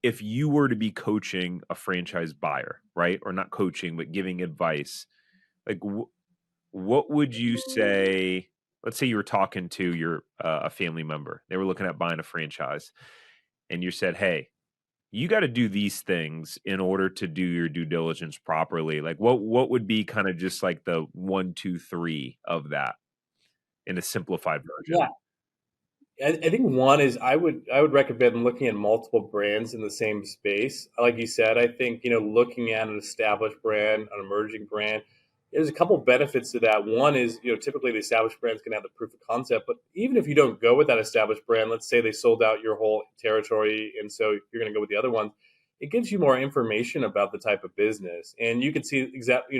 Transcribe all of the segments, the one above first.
if you were to be coaching a franchise buyer, right? Or not coaching, but giving advice, like what would you say? Let's say you were talking to your a family member. They were looking at buying a franchise, and you said, "Hey, you got to do these things in order to do your due diligence properly." Like, what would be kind of just like the 1, 2, 3 of that in a simplified version? Yeah, I think one is I would recommend looking at multiple brands in the same space. Like you said, I think looking at an established brand, an emerging brand, there's a couple benefits to that. One is typically the established brands can have the proof of concept, but even if you don't go with that established brand, let's say they sold out your whole territory, and so you're going to go with the other one, it gives you more information about the type of business, and you can see exactly.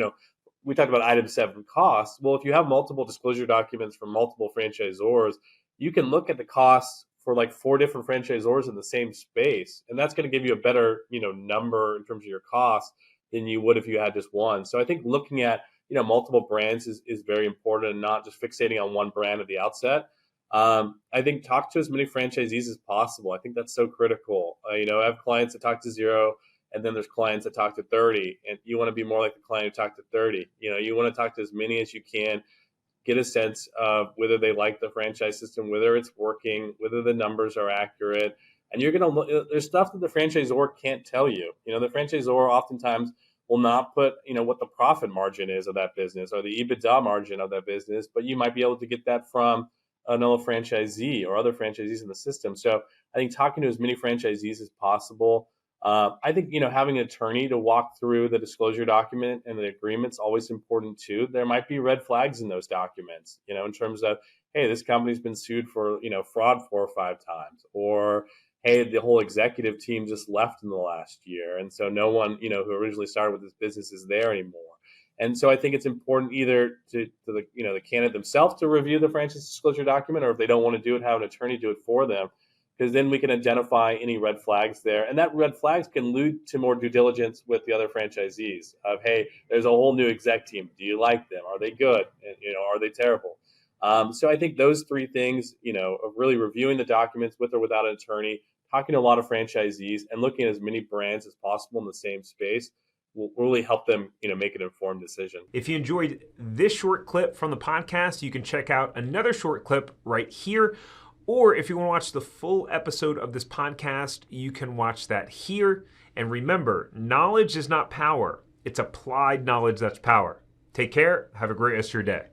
We talked about item 7 costs. Well, if you have multiple disclosure documents from multiple franchisors, you can look at the costs for like 4 different franchisors in the same space, and that's going to give you a better number in terms of your costs than you would if you had just one. So I think looking at multiple brands is very important, and not just fixating on one brand at the outset. I think talk to as many franchisees as possible. I think that's so critical. I have clients that talk to zero, and then there's clients that talk to 30, and you want to be more like the client who talked to 30. You want to talk to as many as you can, get a sense of whether they like the franchise system, whether it's working, whether the numbers are accurate. And you're going to look, there's stuff that the franchisor can't tell you. The franchisor oftentimes will not put, what the profit margin is of that business or the EBITDA margin of that business, but you might be able to get that from another franchisee or other franchisees in the system. So I think talking to as many franchisees as possible. I think having an attorney to walk through the disclosure document and the agreement's always important too. There might be red flags in those documents, in terms of, hey, this company's been sued for fraud 4 or 5 times, or hey, the whole executive team just left in the last year, and so no one who originally started with this business is there anymore. And so I think it's important either to the the candidate themselves to review the franchise disclosure document, or if they don't want to do it, have an attorney do it for them, because then we can identify any red flags there. And that red flags can lead to more due diligence with the other franchisees of, hey, there's a whole new exec team. Do you like them? Are they good? And, are they terrible? So I think those 3 things, of really reviewing the documents with or without an attorney, talking to a lot of franchisees, and looking at as many brands as possible in the same space will really help them, make an informed decision. If you enjoyed this short clip from the podcast, you can check out another short clip right here. Or if you want to watch the full episode of this podcast, you can watch that here. And remember, knowledge is not power. It's applied knowledge that's power. Take care. Have a great rest of your day.